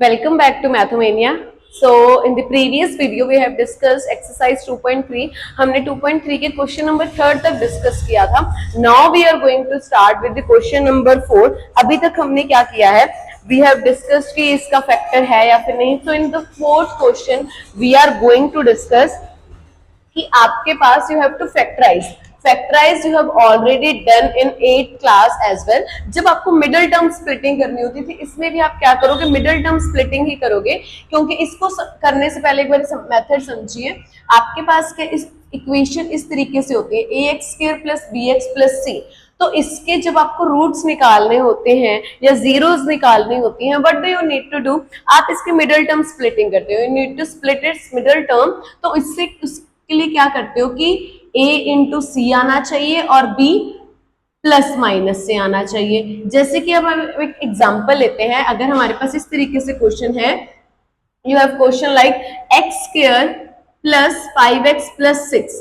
Welcome back to Mathomania. So in the previous video we have discussed exercise 2.3. हमने 2.3 के question number 3 तक discuss किया था. Now we are going to start with the question number 4. अभी तक हमने क्या किया है? We have discussed कि इसका फैक्टर है या फिर नहीं. So in the fourth question we are going to discuss कि आपके पास you have to factorize. Factorize you have already done in 8th class as well. जब आपको मिडिल टर्म स्प्लिटिंग करनी होती थी, इसमें भी आप क्या करोगे? मिडिल टर्म स्प्लिटिंग ही करोगे, क्योंकि इसको करने से पहले एक बार मेथड समझिए. आपके पास के इस इक्वेशन इस तरीके से होती है ax² plus bx plus c. तो इसके जब आपको रूट्स निकालने होते हैं या जीरोस निकालनी होती हैं, what do you need to do? आप इसके मिडिल टर्म स्प्लिटिंग करते हो. You need to split its middle term. तो इससे उसके लिए क्या करते हो कि a इंटू सी आना चाहिए और b प्लस माइनस से आना चाहिए. जैसे कि अब हम एक एग्जांपल लेते हैं. अगर हमारे पास इस तरीके से क्वेश्चन है, you have question like x² plus 5x plus 6.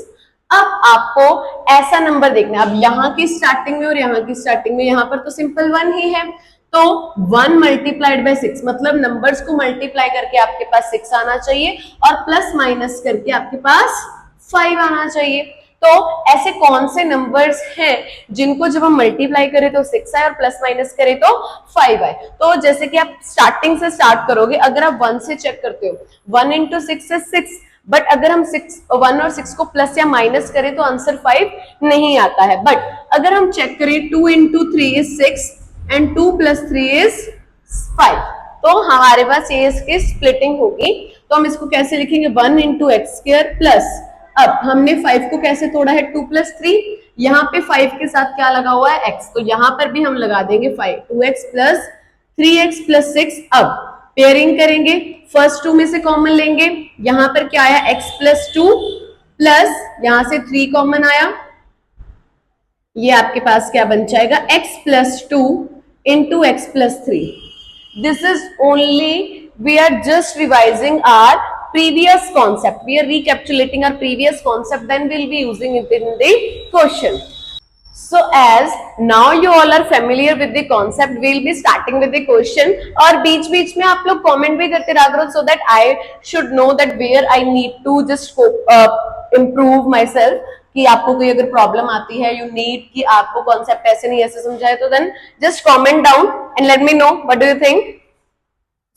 अब आपको ऐसा नंबर देखना है. अब यहाँ की स्टार्टिंग में और यहाँ की स्टार्टिंग में, यहाँ पर तो सिंपल 1 ही है, तो 1 मल्टीप्लाइड बाय 6 मतलब नंबर्स को मल्टीप्लाई करके आपके पास 6 आना चाहिए और प्लस माइनस करके आपके पास 5 आना चाहिए. तो ऐसे कौन से नंबर्स हैं जिनको जब हम मल्टीप्लाई करें तो 6 आए और प्लस माइनस करें तो 5 आए? तो जैसे कि आप स्टार्टिंग से स्टार्ट करोगे. अगर आप 1 से चेक करते हो, 1 इंटू 6 is 6, बट अगर हम 1 और 6 को प्लस या माइनस करें तो आंसर 5 नहीं आता है. बट अगर हम चेक करें 2 into 3 is 6 and 2 plus 3 is 5, तो हमारे पास ये इसकी स्प्लिटिंग होगी. तो हम इसको कैसे लिखेंगे? 1 इंटू x² प्लस, अब हमने 5 को कैसे तोड़ा है? 2 प्लस 3. यहाँ पे 5 के साथ क्या लगा हुआ है? x. तो यहाँ पर भी हम लगा देंगे 5. 2x plus 3x plus 6. अब पेयरिंग करेंगे, फर्स्ट 2 में से कॉमन लेंगे. यहाँ पर क्या आया? x प्लस 2 प्लस यहाँ से 3 कॉमन आया. ये आपके पास क्या बन जाएगा? x plus 2 into x plus 3. This is only, we are just revising our previous concept. We are recapitulating our previous concept, then we'll be using it in the question. So as now you all are familiar with the concept, we'll be starting with the question. और बीच बीच में आप लोग comment भी करते रहा करो, so that I should know that where I need to just improve myself. कि आपको कोई अगर प्रॉब्लम आती है, you need कि आपको concept ऐसे नहीं ऐसे समझाए, तो then just comment down and let me know what do you think.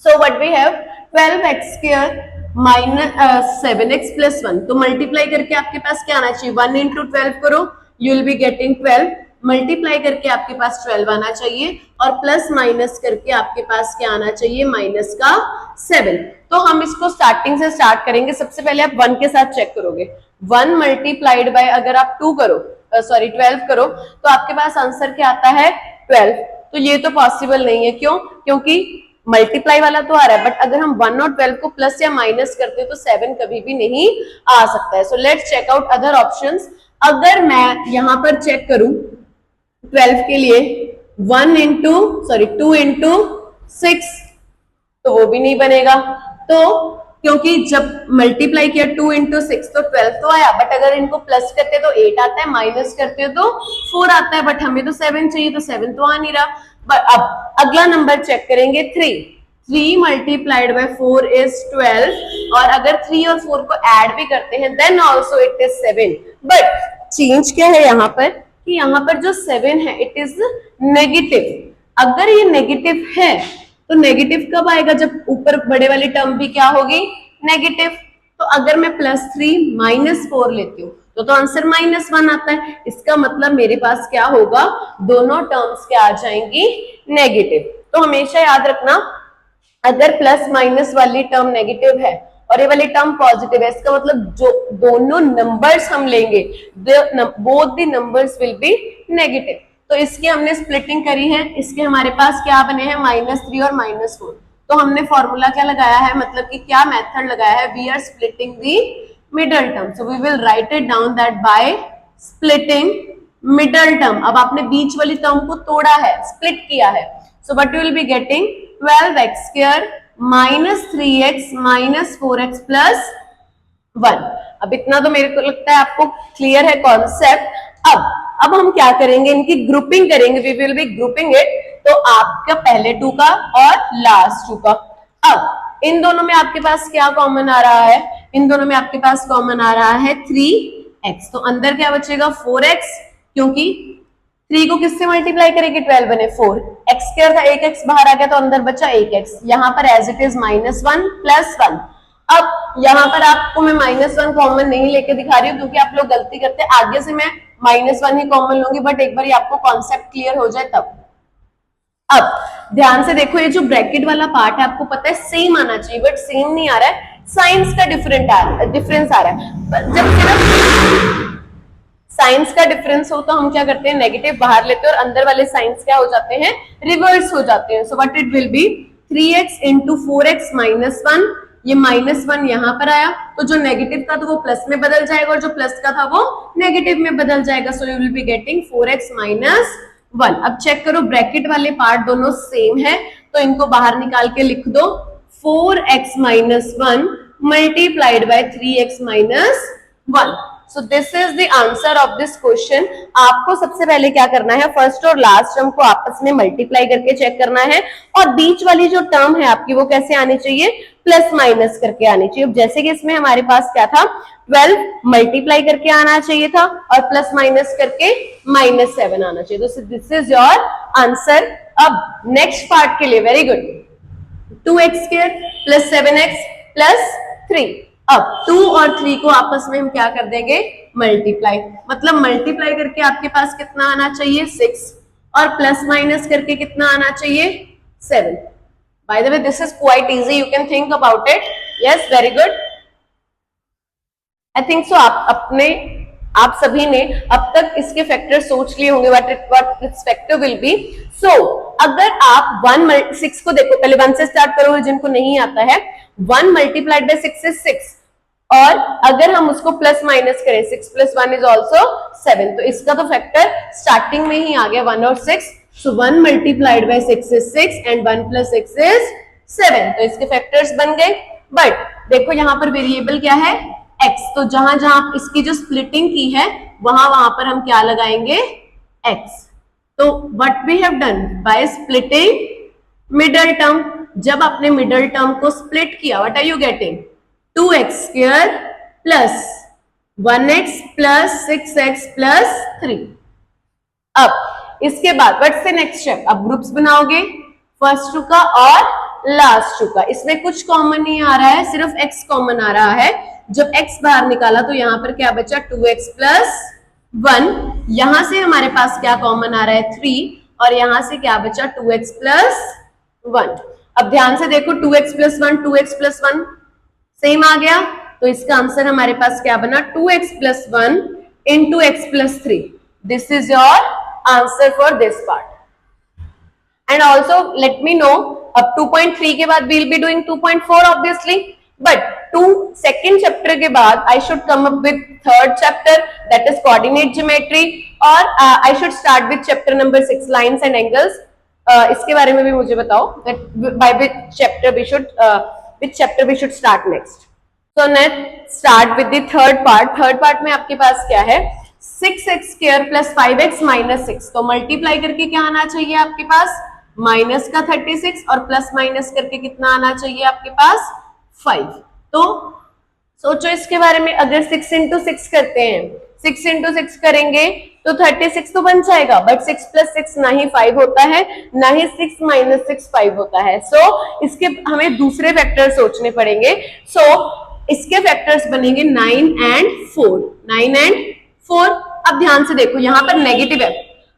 So what we have, 12x² minus 7x plus 1. तो मल्टीप्लाई करके आपके पास क्या आना चाहिए? 1 इंटू 12 करो, you will be getting 12. Multiply करके आपके पास 12 आना चाहिए और प्लस माइनस करके आपके पास क्या आना चाहिए? माइनस का 7. तो हम इसको स्टार्टिंग से स्टार्ट करेंगे. सबसे पहले आप 1 के साथ चेक करोगे. 1 मल्टीप्लाइड बाय अगर आप 2 करो, 12 करो, तो आपके पास आंसर क्या आता है? 12. तो ये तो पॉसिबल नहीं है. क्यों? क्योंकि मल्टीप्लाई वाला तो आ रहा है, बट अगर हम 1 और 12 को प्लस या माइनस करते हैं तो 7 कभी भी नहीं आ सकता है. So let's check out other options. अगर मैं यहाँ पर चेक करूं 12 के लिए 2 इंटू 6, तो वो भी नहीं बनेगा. तो क्योंकि जब मल्टीप्लाई किया 2 इंटू 6 तो 12 तो आया, बट अगर इनको प्लस करते तो 8 आता है, माइनस करते तो 4 आता है, बट हमें तो 7 चाहिए, तो 7 तो आ नहीं रहा. अब अगला नंबर चेक करेंगे 3 मल्टीप्लाइड बाय 4 is 12, और अगर 3 और 4 को ऐड भी करते हैं then also it is 7. But change क्या है यहाँ पर कि यहाँ पर जो 7 है इट इज नेगेटिव. अगर ये नेगेटिव है तो नेगेटिव कब आएगा? जब ऊपर बड़े वाली टर्म भी क्या होगी? नेगेटिव. तो अगर मैं +3 माइनस 4 लेती हूँ तो आंसर -1 आता है. इसका मतलब मेरे पास क्या होगा? दोनों टर्म्स क्या आ जाएंगी? नेगेटिव. तो हमेशा याद रखना, अगर प्लस माइनस वाली टर्म नेगेटिव है और ये वाली टर्म पॉजिटिव है, इसका मतलब जो दोनों नंबर्स हम लेंगे, both the numbers will be negative. तो इसकी हमने स्प्लिटिंग करी है. इसके हमारे पास क्या बने हैं? -3 और -4. तो हमने फॉर्मूला क्या लगाया है, मतलब कि क्या मेथड लगाया है? We are splitting the middle term. So we will write it down that by splitting middle term. अब आपने बीच वाली टर्म को तोड़ा है, स्प्लिट किया है. So what you will be getting? 12x² minus 3x minus 4x plus 1. अब इतना तो मेरे को लगता है आपको क्लियर है कॉन्सेप्ट. अब हम क्या करेंगे? इनकी ग्रुपिंग करेंगे. We will be grouping it. तो आपका पहले 2 का और लास्ट 2 का. अब इन दोनों में आपके पास क्या कॉमन आ रहा है, इन दोनों में आपके पास कॉमन आ रहा है 3x, तो अंदर क्या बचेगा 4x, क्योंकि 3 को किससे मल्टीप्लाई करेंगे 12 बने 4, x स्क्वायर था 1x बाहर आ गया तो अंदर बचा 1x, यहाँ पर एज इट इज -1 + 1। अब यहाँ पर आपको मैं -1 कॉमन नहीं लेके दिखा रही हूँ क्योंकि आप लोग गलती करते हैं, आगे से मैं -1 ही कॉमन लूंगी, बट एक बार आपको कॉन्सेप्ट क्लियर हो जाए तब। अब ध्यान से देखो, ये जो ब्रैकेट वाला पार्ट है आपको पता है सेम आना चाहिए, बट सेम नहीं आ रहा है, साइंस का डिफरेंस आ रहा है। जब सिर्फ साइंस का डिफरेंस हो तो हम क्या करते हैं, नेगेटिव बाहर लेते हैं और अंदर वाले साइंस क्या हो जाते हैं, रिवर्स हो जाते हैं। So what it will B 3x × 4x - 1, ये -1 यहाँ पर आया तो जो नेगेटिव था तो वो प्लस में बदल जाएगा और जो प्लस का था वो नेगेटिव में बदल जाएगा। सो you will be getting 4x - 1। अब चेक करो ब्रैकेट वाले पार्ट दोनों सेम है तो इनको बाहर निकाल के लिख दो, 4x - 1 multiplied by 3x - 1। So this is the answer of this question। आपको सबसे पहले क्या करना है, फर्स्ट और लास्ट टर्म को आपस में मल्टीप्लाई करके चेक करना है और बीच वाली जो टर्म है आपकी वो कैसे आनी चाहिए, प्लस माइनस करके आनी चाहिए। जैसे कि इसमें हमारे पास क्या था, 12 मल्टीप्लाई करके आना चाहिए था और प्लस माइनस करके -7 आना चाहिए। तो दिस इज योर आंसर। अब नेक्स्ट पार्ट के लिए वेरी गुड, 2x² + 7x + 3। अब 2 और 3 को आपस में हम क्या कर देंगे, मल्टीप्लाई, मतलब मल्टीप्लाई करके आपके पास कितना आना चाहिए 6 और प्लस माइनस करके कितना आना चाहिए 7। By the way this is quite easy, you can think about it. Yes very good, I think so. आप सभी ने अब तक इसके फैक्टर सोच लिए होंगे, what its factor will be. So अगर आप 6 को देखो, पहले 1 से स्टार्ट करो जिनको नहीं आता है, 1 मल्टीप्लाइड बाय 6 इज 6 और अगर हम उसको प्लस माइनस करें 6 + 1 इज ऑल्सो 7, तो इसका तो फैक्टर स्टार्टिंग में ही आ गया 1 और 6। सो 1 multiplied by 6 is 6 and 1 + 6 is 7, तो इसके फैक्टर्स बन गए। बट देखो यहाँ पर वेरिएबल क्या है, x, तो जहां जहां इसकी जो स्प्लिटिंग की है वहां पर हम क्या लगाएंगे x। तो what we have done by splitting middle term, जब आपने मिडल टर्म को स्प्लिट किया what are you getting, 2x² + 1x + 6x + 3। अब इसके बाद व्हाट्स द नेक्स्ट स्टेप, अब ग्रुप्स बनाओगे फर्स्ट टू का और लास्ट टू का। इसमें कुछ कॉमन नहीं आ रहा है, सिर्फ x कॉमन आ रहा है। जब x बाहर निकाला तो यहाँ पर क्या बचा 2x + 1, यहां से हमारे पास क्या कॉमन आ रहा है 3 और यहां से क्या बचा 2x + 1। अब ध्यान से देखो 2x + 1 2x + 1 सेम आ गया, तो इसका आंसर हमारे पास क्या बना 2x + 1 × x + 3। This is your answer for this part. And also let me know, अब 2.3 के बाद we'll be doing 2.4 obviously, but second chapter के बाद I should come up with third chapter, that is coordinate geometry, और I should start with chapter number 6 lines and angles। इसके बारे में भी मुझे बताओ that by which chapter we should start next। So let's start with the third part। Third part में आपके पास क्या है, 6x² + 5x - 6, तो मल्टीप्लाई करके क्या आना चाहिए आपके पास माइनस का 36 और प्लस माइनस करके कितना आना चाहिए आपके पास 5। तो सोचो इसके बारे में, अगर 6 × 6 करते हैं, 6 × 6 करेंगे तो 36 तो बन जाएगा, बट 6 + 6 ना ही 5 होता है, ना ही 6 - 6 5 होता है। सो इसके हमें दूसरे फैक्टर सोचने पड़ेंगे। सो इसके फैक्टर्स बनेंगे 9 and 4, 9 and 4। अब ध्यान से देखो यहाँ पर नेगेटिव है,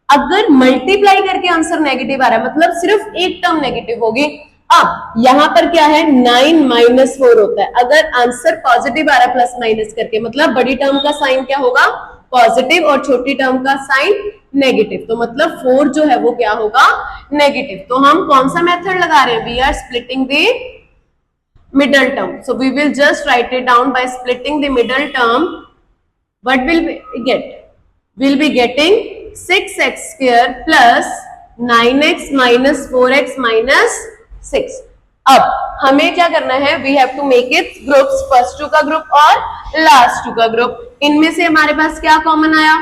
अगर मल्टीप्लाई करके आंसर नेगेटिव आ रहा है मतलब सिर्फ एक टर्म नेगेटिव होगी। अब यहाँ पर क्या है 9 - 4 होता है, अगर आंसर पॉजिटिव आ रहा है प्लस माइनस करके मतलब बड़ी टर्म का साइन क्या होगा पॉजिटिव और छोटी टर्म का साइन नेगेटिव, तो मतलब 4 जो है वो क्या होगा नेगेटिव। तो हम कौन सा मेथड लगा रहे हैं, we are splitting the middle term, so we will just write it down by splitting the middle term। what will we get, we'll be getting 6x² + 9x - 4x - 6। अब हमें क्या करना है, we have to make it groups, first two का group और last two का group. इनमें से हमारे पास क्या कॉमन आया,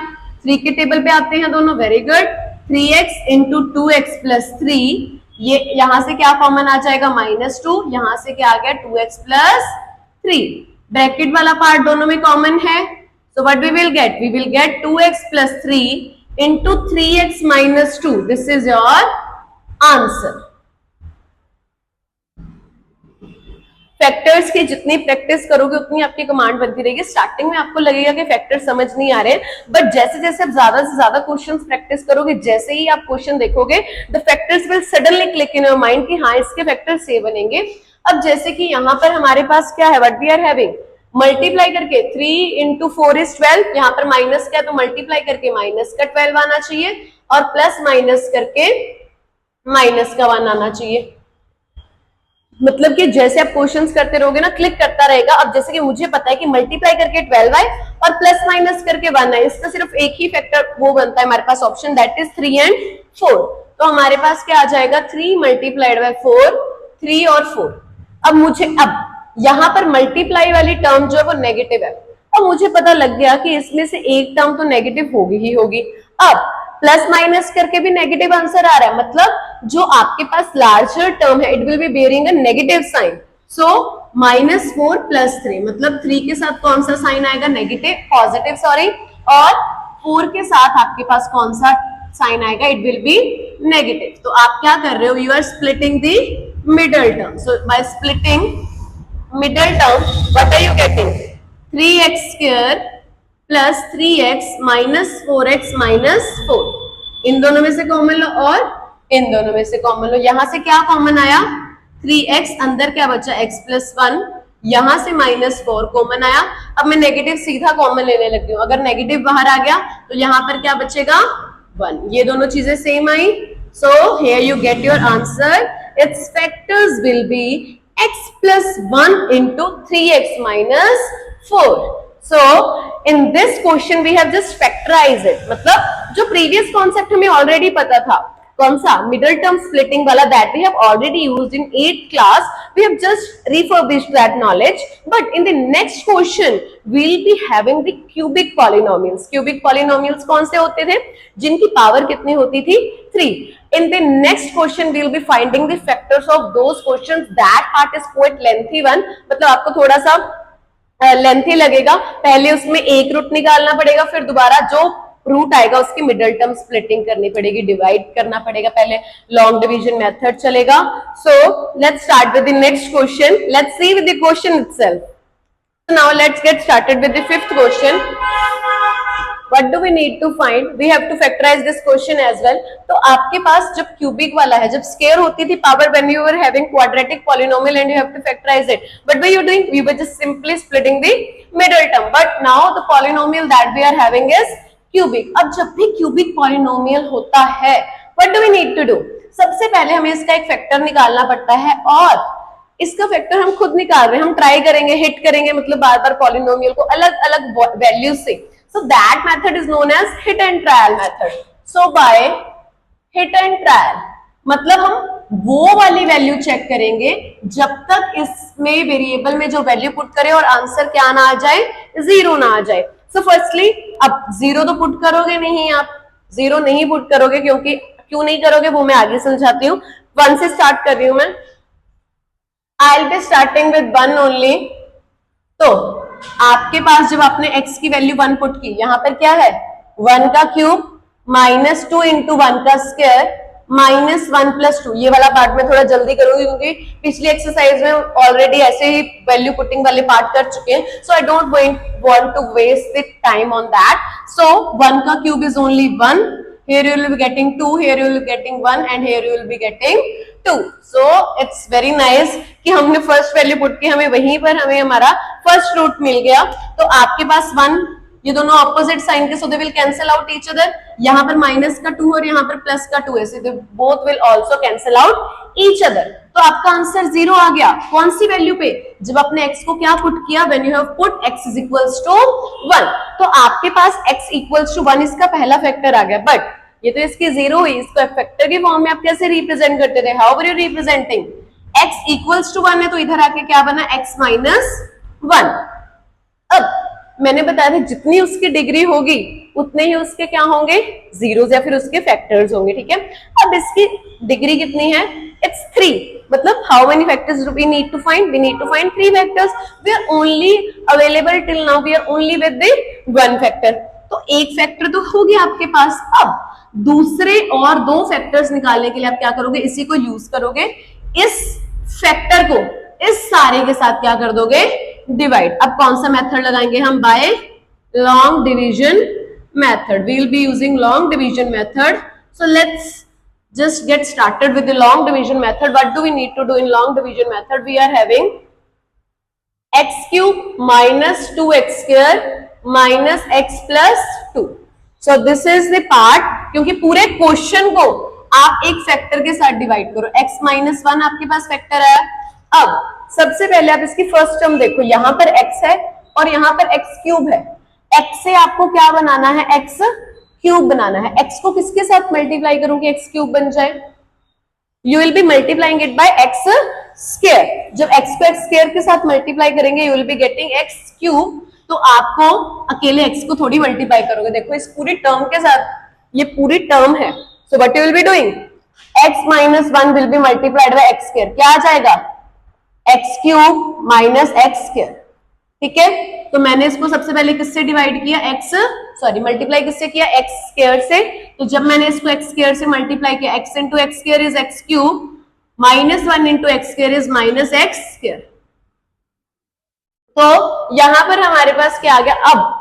3 के टेबल पे आते हैं दोनों, वेरी गुड। 3x × 2x + 3 ये यहां से क्या कॉमन आ जाएगा -2, यहां से क्या आ गया 2x प्लस 3, ब्रैकेट वाला पार्ट दोनों में कॉमन है, so what we will get 2x plus 3 into 3x minus 2. This is your answer. Factors की जितनी प्रैक्टिस करोगे उतनी आपकी कमांड बनती रहेगी। स्टार्टिंग में आपको लगेगा कि फैक्टर समझ नहीं आ रहे, बट जैसे जैसे आप ज्यादा से ज्यादा क्वेश्चंस प्रैक्टिस करोगे, जैसे ही आप क्वेश्चन देखोगे, the factors will suddenly click in your mind कि हाँ इसके फैक्टर्स से बनेंगे। अब जैसे कि यहाँ पर हमारे पास क्या है, what we are having, multiply करके 3 into 4 is 12, यहाँ पर माइनस क्या है तो मल्टीप्लाई करके माइनस का 12 आना चाहिए और प्लस माइनस करके माइनस का 1 आना चाहिए। मतलब कि जैसे आप क्वेश्चंस करते रहोगे ना, क्लिक करता रहेगा। अब जैसे कि मुझे पता है कि मल्टीप्लाई करके 12 है और प्लस माइनस करके 1 है, इसका सिर्फ एक ही फैक्टर वो बनता है हमारे पास ऑप्शन, दैट इज 3 and 4। तो हमारे पास क्या आ जाएगा 3 multiplied by 4, 3 और 4। अब मुझे यहाँ पर मल्टीप्लाई वाली टर्म जो है वो नेगेटिव है। अब मुझे पता लग गया कि इसमें से एक टर्म तो नेगेटिव होगी ही होगी। अब प्लस माइनस करके भी नेगेटिव आंसर आ रहा है, मतलब जो आपके पास लार्जर टर्म है it will be bearing a negative sign. So -4 + 3, मतलब 3 के साथ कौन सा साइन आएगा, नेगेटिव, पॉजिटिव सॉरी, और 4 के साथ आपके पास कौन सा साइन आएगा, इट विल बी नेगेटिव। तो आप क्या कर रहे हो, you are splitting the middle term. So by splitting middle term, what are you getting, 3x² plus 3x minus 4x minus 4। इन दोनों में से कॉमन लो और इन दोनों में से कॉमन लो। यहां से क्या कॉमन आया 3x, अंदर क्या बचा x plus 1, यहां से -4 कॉमन आया। अब मैं नेगेटिव सीधा कॉमन लेने लगी हूँ, अगर नेगेटिव बाहर आ गया तो यहां पर क्या बचेगा 1। ये दोनों चीजें same I, so here you get your answer, it's factors will be x plus 1 into 3x minus 4. So in this question we have just factorized it, मतलब जो previous concept हमें already पता था, कौन सा middle term splitting वाला, that we have already used in 8th class, we have just refurbished that knowledge, but in the next question we'll be having the cubic polynomials। cubic polynomials कौन से होते थे, जिनकी पावर कितनी होती थी 3। In the next question we will be finding the factors of those questions, that part is quite lengthy one, मतलब आपको थोड़ा सा लेंथी लगेगा, पहले उसमें एक रूट निकालना पड़ेगा, फिर दोबारा जो रूट आएगा उसकी मिडिल टर्म स्प्लिटिंग करनी पड़ेगी, डिवाइड करना पड़ेगा, पहले लॉन्ग डिवीजन मेथड चलेगा। So let's start with the next question, let's see with the question itself. Now let's get started with the fifth question. What do we need to find? We have to factorize this question as well. तो आपके पास जब cubic वाला है, जब square होती थी power when you were having quadratic polynomial and you have to factorize it. But what you doing? We were just simply splitting the middle term. But now the polynomial that we are having is cubic. अब जब भी cubic polynomial होता है, what do we need to do? सबसे पहले हमें इसका एक फैक्टर निकालना पड़ता है, और इसका फैक्टर हम खुद निकाल रहे हैं, हम ट्राई करेंगे, हिट करेंगे, मतलब बार बार पॉलिनोमियल को अलग अलग वैल्यू से। So that method is known as hit and trial method. So by hit and trial, मतलब हम वो वाली वैल्यू चेक करेंगे जब तक इसमें वेरिएबल में जो वैल्यू पुट करें और आंसर क्या ना आ जाए, 0 ना आ जाए। So firstly, अब 0 तो पुट करोगे नहीं, आप 0 नहीं पुट करोगे, क्योंकि क्यों नहीं करोगे वो मैं आगे समझाती हूँ। 1 से स्टार्ट कर रही हूं मैं, I'll be starting with 1 only। तो आपके पास जब आपने x की वैल्यू 1 पुट की, यहां पर क्या है 1 का क्यूब -2 into 1 का स्क्वायर -1 + 2। ये वाला पार्ट मैं थोड़ा जल्दी करूंगी क्योंकि पिछली एक्सरसाइज में ऑलरेडी ऐसे ही वैल्यू पुटिंग वाले पार्ट कर चुके हैं, so I don't want to waste the time on that. So 1 का cube is only 1, here you will be getting 2, here you will be getting 1 and here you will be getting 2। so it's very nice कि हमने first value put की, हमें वहीं पर हमें हमारा first root मिल गया। तो आपके पास 1, ये दोनों ऑपोजिट साइन के, so they will cancel out each other. यहाँ पर माइनस का 2 और यहाँ पर प्लस का 2 है, so they both will also cancel out each other. तो आपका आंसर 0 आ गया। कौन सी वैल्यू पे, जब आपने x को क्या पुट किया, when you have put x = 1। तो आपके पास x = 1 इसका पहला फैक्टर आ गया, बट ये तो इसकी 0 हुई, इसको फैक्टर के फॉर्म में आप कैसे रिप्रेजेंट करते थे, how were you representing, x = 1 है तो इधर आके क्या बना x - 1। अब मैंने बताया था जितनी उसकी डिग्री होगी उतने ही उसके क्या होंगे, जीरोस या फिर उसके फैक्टर्स होंगे, ठीक है। अब इसकी डिग्री कितनी है, इट्स 3, मतलब how many factors we need to find, we need to find 3 factors, we are only available till now, we are only with the 1 factor, तो एक फैक्टर तो हो गया आपके पास। अब दूसरे और 2 फैक्टर्स निकालने के लिए आप क्या करोगे, इसी को यूज करोगे, इस फैक्टर को इस सारे के साथ क्या कर दोगे, डिवाइड। अब कौन सा मेथड लगाएंगे हम, by long division method, we will be using long division method. So let's just get started with the long division method. What do we need to do in long division method? We are having x cube minus 2x square minus x plus 2. So this is the part, क्योंकि पूरे question को आप एक factor के साथ divide करो, x minus 1 आपके पास factor है। अब सबसे पहले आप इसकी फर्स्ट टर्म देखो, यहां पर x है और यहां पर x क्यूब है, x से आपको क्या बनाना है, x क्यूब बनाना है। x को किसके साथ मल्टीप्लाई करूं कि x क्यूब बन जाए, you will B multiplying it bye x square. जब x को x स्क्वायर के साथ मल्टीप्लाई करेंगे you will be getting x cube, तो आपको अकेले x को थोड़ी मल्टीप्लाई करोगे, देखो इस पूरी टर्म के साथ, ये पूरी टर्म है। So what you will be doing, x minus 1 will be multiplied by x square, क्या आ जाएगा, x cube minus x square, ठीक है। तो मैंने इसको सबसे पहले किससे डिवाइड किया, मल्टीप्लाई किससे किया, x स्क्वायर से। तो जब मैंने इसको x स्क्वायर से मल्टीप्लाई किया, x into x square is x cube, minus 1 into x square is minus x square. तो यहां पर हमारे पास क्या आ गया, अब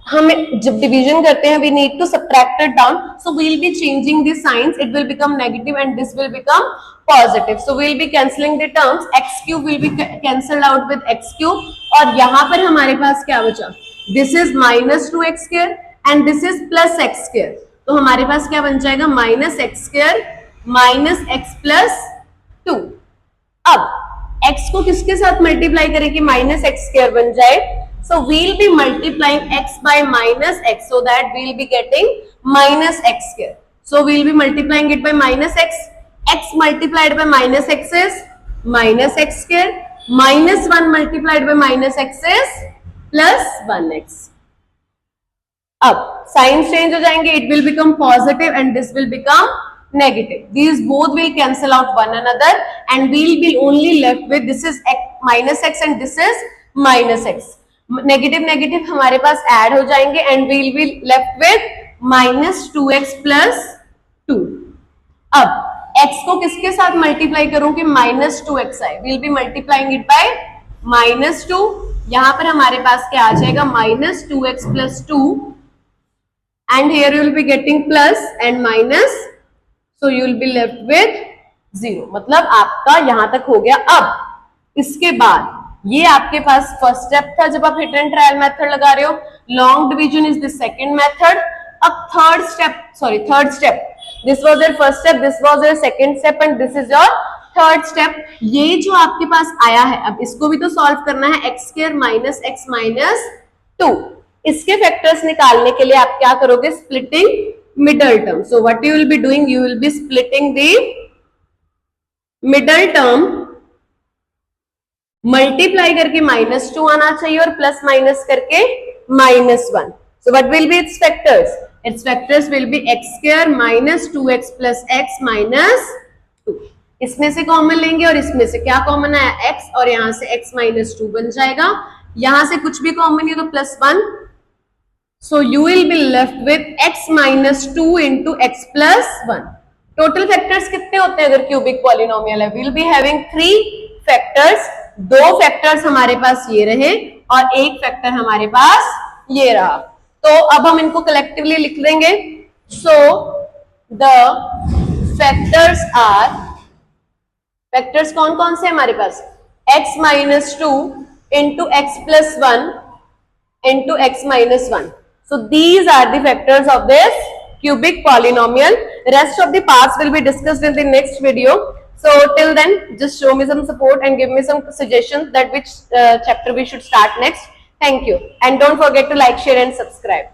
हमें जब डिवीजन करते हैं we need to subtract it down, so we will be changing the signs, it will become negative and this will become positive. So we will be cancelling the terms, x cube will be cancelled out with x cube, और यहां पर हमारे पास क्या बचा, this is minus 2x square and this is plus x square, तो हमारे पास क्या बन जाएगा, minus x square minus x plus 2। अब x को किसके साथ मल्टीप्लाई करें कि माइनस x स्क्वायर बन जाए, so we'll be multiplying x by minus x so that we'll be getting minus x square. So we'll be multiplying it by minus x. X multiplied by minus x is minus x square. Minus 1 multiplied by minus x is plus 1x. अब sign change हो जाएंगे, it will become positive and this will become negative. These both will cancel out one another and we'll be only left with this is x minus x and this is minus x. Negative negative हमारे पास add हो जाएंगे and we'll be left with minus 2x plus 2। अब x को किसके साथ multiply करूं कि माइनस 2x आए, we'll be multiplying it by minus 2, यहां पर हमारे पास क्या आ जाएगा, minus 2x plus 2 and here you will be getting plus and minus, so you will be left with 0, मतलब आपका यहां तक हो गया। अब इसके बाद ये आपके पास फर्स्ट स्टेप था जब आप हिट एंड ट्रायल मेथड लगा रहे हो, long division is the second method. अब third step, this was your first step, this was your second step and this is your third step. ये जो आपके पास आया है, अब इसको भी तो सॉल्व करना है, x square minus x minus 2, इसके फैक्टर्स निकालने के लिए आप क्या करोगे, splitting middle term. So what you will be doing, you will B splitting the middle term, multiply करके माइनस 2 आना चाहिए और प्लस माइनस करके minus 1। So what will be it's factors, it's factors will be x square minus 2x plus x minus 2। इसमें से common लेंगे और इसमें से क्या कॉमन आया, x, और यहां से x माइनस 2 बन जाएगा, यहां से कुछ भी कॉमन नहीं तो plus 1, so you will be left with x minus 2 into x plus 1। Total factors कितने होते हैं अगर क्यूबिक पॉलिनोमियल है, will be having 3 factors, 2 factors हमारे पास ये रहे और एक फैक्टर हमारे पास ये रहा। तो अब हम इनको कलेक्टिवली लिख देंगे। So the factors are, factors कौन कौन से हमारे पास, x minus 2 into x plus 1 into x minus 1। So these are the factors of this cubic polynomial. Rest of the parts will be discussed in the next video. So till then, just show me some support and give me some suggestions that which chapter we should start next. Thank you, and don't forget to like, share and subscribe.